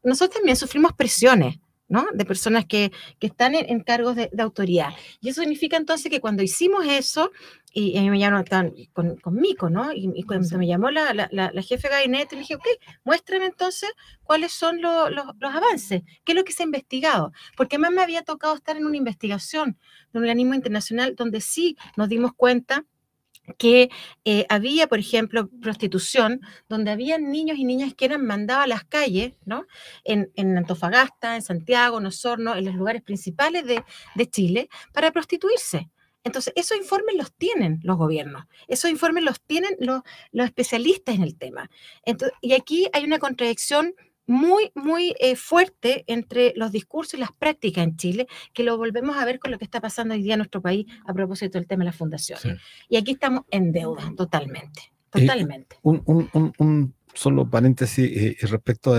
Nosotros también sufrimos presiones, ¿no?, de personas que están en cargos de autoridad. Y eso significa entonces que cuando hicimos eso, y a mí me llamaron con Mico, ¿no? Y cuando me llamó la jefe de gabinete, le dije, ok, muéstrame entonces cuáles son los avances, qué es lo que se ha investigado. Porque más me había tocado estar en una investigación de un organismo internacional donde sí nos dimos cuenta que había, por ejemplo, prostitución, donde había niños y niñas que eran mandados a las calles, ¿no?, en Antofagasta, en Santiago, en Osorno, en los lugares principales de Chile, para prostituirse. Entonces, esos informes los tienen los gobiernos, esos informes los tienen los especialistas en el tema. Entonces, y aquí hay una contradicción muy, muy fuerte entre los discursos y las prácticas en Chile, que lo volvemos a ver con lo que está pasando hoy día en nuestro país a propósito del tema de las fundaciones. Sí. Y aquí estamos en deuda, totalmente. Un solo paréntesis respecto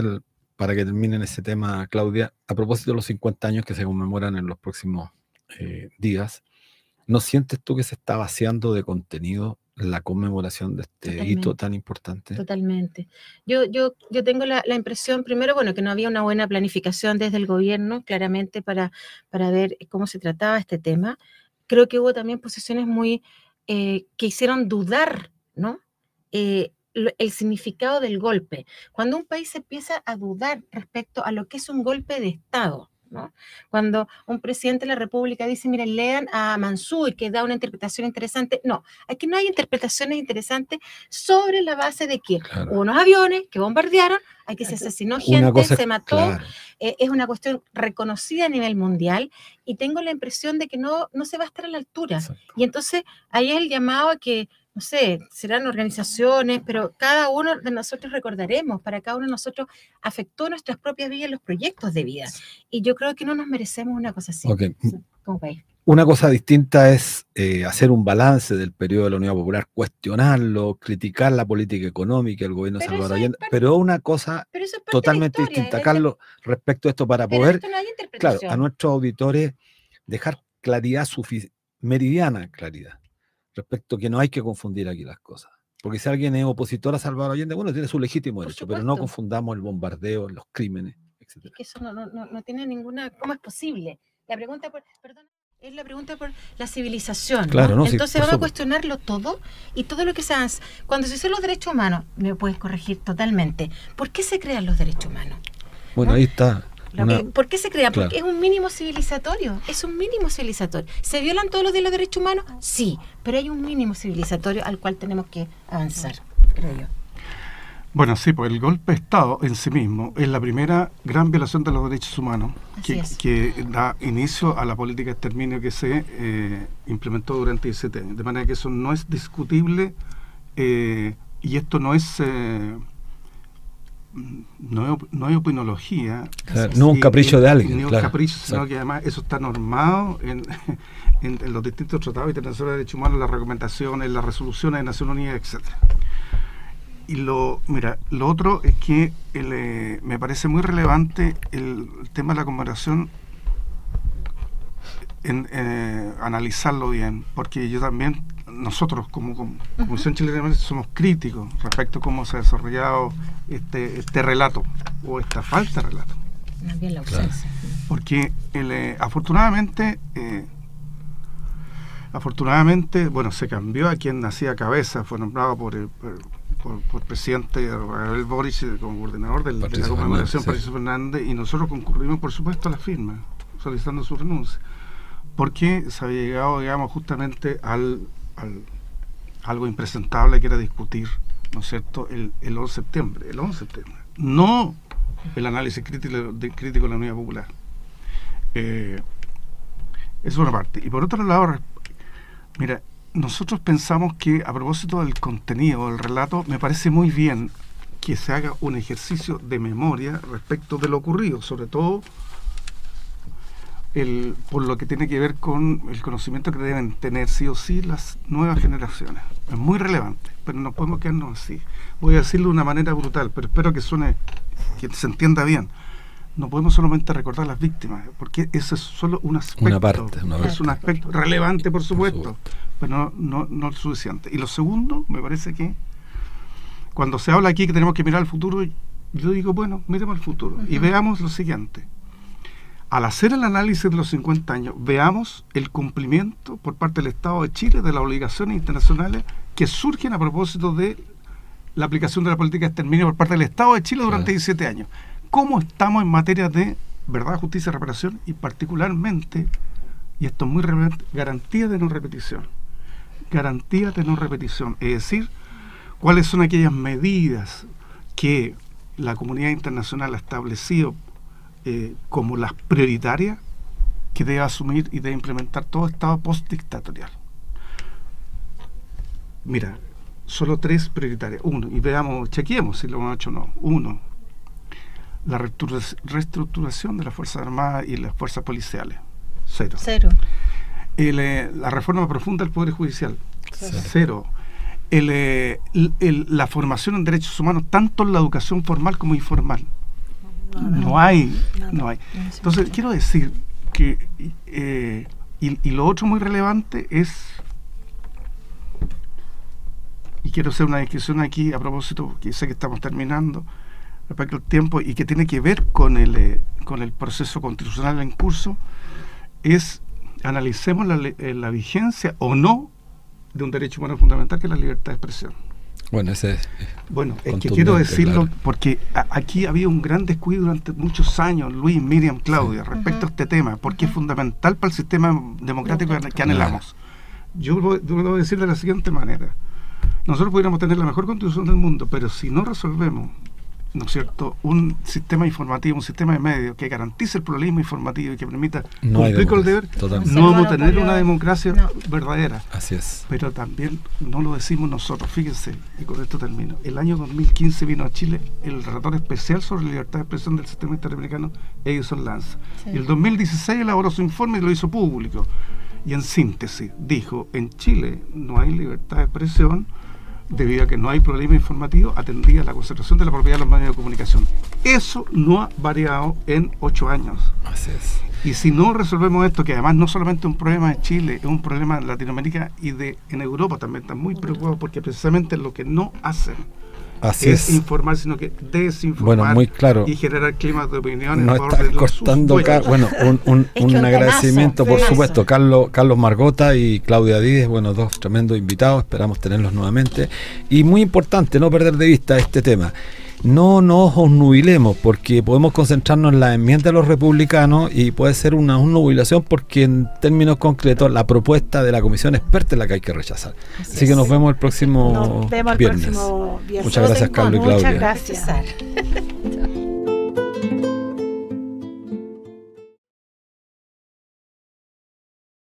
para que terminen ese tema, Claudia, a propósito de los 50 años que se conmemoran en los próximos días, ¿no sientes tú que se está vaciando de contenido la conmemoración de este hito tan importante? Totalmente. Yo tengo la impresión, primero, bueno, que no había una buena planificación desde el gobierno, claramente, para ver cómo se trataba este tema. Creo que hubo también posiciones muy que hicieron dudar, ¿no?, el significado del golpe. Cuando un país empieza a dudar respecto a lo que es un golpe de Estado, ¿no?, cuando un presidente de la República dice, miren, lean a Mansour, que da una interpretación interesante. No, aquí no hay interpretaciones interesantes sobre la base de que hubo unos aviones que bombardearon, aquí se asesinó gente, se mató. Claro. Es una cuestión reconocida a nivel mundial y tengo la impresión de que no se va a estar a la altura. Exacto. Y entonces ahí es el llamado a que, no sé, serán organizaciones, pero cada uno de nosotros recordaremos, para cada uno de nosotros afectó nuestras propias vidas, los proyectos de vida. Y yo creo que no nos merecemos una cosa así, como país. Una cosa distinta es hacer un balance del periodo de la Unidad Popular, cuestionarlo, criticar la política económica del gobierno de Salvador Allende, pero una cosa totalmente distinta, Carlos, respecto a esto, para poder, claro, a nuestros auditores dejar claridad, meridiana claridad, respecto que no hay que confundir aquí las cosas. Porque si alguien es opositor a Salvador Allende, bueno, tiene su legítimo derecho, pero no confundamos el bombardeo, los crímenes, etc. Es que eso no tiene ninguna... ¿Cómo es posible? La pregunta es la pregunta por la civilización. Claro, ¿no? Entonces vamos a cuestionarlo todo y todo lo que se hace. Cuando se hicieron los derechos humanos, me puedes corregir totalmente, ¿por qué se crean los derechos humanos? Bueno, ¿no? Ahí está. ¿Por qué se crea? Claro. Porque es un mínimo civilizatorio, ¿Se violan todos los días los derechos humanos? Sí, pero hay un mínimo civilizatorio al cual tenemos que avanzar, creo yo. Bueno, sí, pues el golpe de Estado en sí mismo es la primera gran violación de los derechos humanos que da inicio a la política de exterminio que se implementó durante 17 años. De manera que eso no es discutible y esto no es... No hay opinología, claro, no un capricho de alguien, ni un capricho, sino que además eso está normado en los distintos tratados internacionales de derechos humanos, las recomendaciones, las resoluciones de Naciones Unidas, etcétera. Y lo otro es que me parece muy relevante el tema de la conmemoración, analizarlo bien, porque yo también nosotros como Comisión Chilena de Democracia somos críticos respecto a cómo se ha desarrollado este relato o esta falta de relato. Más bien la ausencia. Porque afortunadamente, bueno, se cambió a quien hacía cabeza, fue nombrado por el presidente Gabriel Boric como coordinador de la conmemoración, Patricio Fernández, y nosotros concurrimos, por supuesto, a la firma, solicitando su renuncia, porque se había llegado, digamos, justamente al algo impresentable que era discutir, ¿no es cierto?, el 11 de septiembre, no el análisis crítico de la Unidad Popular. Es una parte. Y por otro lado, mira, nosotros pensamos que a propósito del contenido del relato, me parece muy bien que se haga un ejercicio de memoria respecto de lo ocurrido, sobre todo por lo que tiene que ver con el conocimiento que deben tener sí o sí las nuevas generaciones. Es muy relevante, pero no podemos quedarnos así. Voy a decirlo de una manera brutal, pero espero que suene, que se entienda bien. No podemos solamente recordar a las víctimas, porque ese es solo un aspecto. Una parte. Es un aspecto relevante, por supuesto, pero no es suficiente. Y lo segundo, me parece que cuando se habla aquí que tenemos que mirar al futuro, yo digo, bueno, miremos al futuro y veamos lo siguiente. Al hacer el análisis de los 50 años, veamos el cumplimiento por parte del Estado de Chile de las obligaciones internacionales que surgen a propósito de la aplicación de la política de exterminio por parte del Estado de Chile durante 17 años. ¿Cómo estamos en materia de verdad, justicia y reparación? Y particularmente, y esto es muy relevante, garantía de no repetición. Garantía de no repetición. Es decir, cuáles son aquellas medidas que la comunidad internacional ha establecido como las prioritarias que debe asumir y debe implementar todo Estado postdictatorial. Mira, solo 3 prioritarias. 1, y veamos, chequeemos si lo hemos hecho o no. 1, la reestructuración de las Fuerzas Armadas y las fuerzas policiales. 0. La reforma profunda del Poder Judicial. 0. La formación en derechos humanos, tanto en la educación formal como informal. No hay. Entonces, quiero decir que, y lo otro muy relevante es, y quiero hacer una descripción aquí a propósito, que sé que estamos terminando, respecto al tiempo, y que tiene que ver con el proceso constitucional en curso, es analicemos la vigencia o no de un derecho humano fundamental que es la libertad de expresión. Bueno, es que quiero decirlo, claro, porque aquí había un gran descuido durante muchos años, Luis, Miriam, Claudia, respecto a este tema, porque es fundamental para el sistema democrático que anhelamos. Yo lo voy a decir de la siguiente manera. Nosotros pudiéramos tener la mejor constitución del mundo, pero si no resolvemos, ¿no es cierto?, un sistema informativo, un sistema de medios que garantice el pluralismo informativo y que permita cumplir con el deber, no vamos a tener una democracia verdadera. Así es. Pero también no lo decimos nosotros, fíjense, y con esto termino. El año 2015 vino a Chile el relator especial sobre libertad de expresión del sistema interamericano, Edison Lanza. Y el 2016 elaboró su informe y lo hizo público. Y en síntesis, dijo, en Chile no hay libertad de expresión debido a que no hay problema informativo atendida a la conservación de la propiedad de los medios de comunicación. Eso no ha variado en 8 años. Así es. Y si no resolvemos esto, que además no solamente es un problema de Chile, es un problema en Latinoamérica y en Europa también, están muy preocupados porque precisamente lo que no hacen es informar, sino que desinformar, bueno, muy claro, y generar climas de opinión. Nos está costando, bueno, un agradecimiento, por supuesto, Carlos Margota y Claudia Díez, bueno, 2 tremendos invitados, esperamos tenerlos nuevamente. Y muy importante, no perder de vista este tema. No nos obnubilemos, porque podemos concentrarnos en la enmienda de los republicanos y puede ser una nubilación, porque en términos concretos la propuesta de la comisión experta es la que hay que rechazar. Así que nos vemos el próximo viernes. Próximo viernes. Muchas gracias, Carlos y Claudia. Muchas gracias.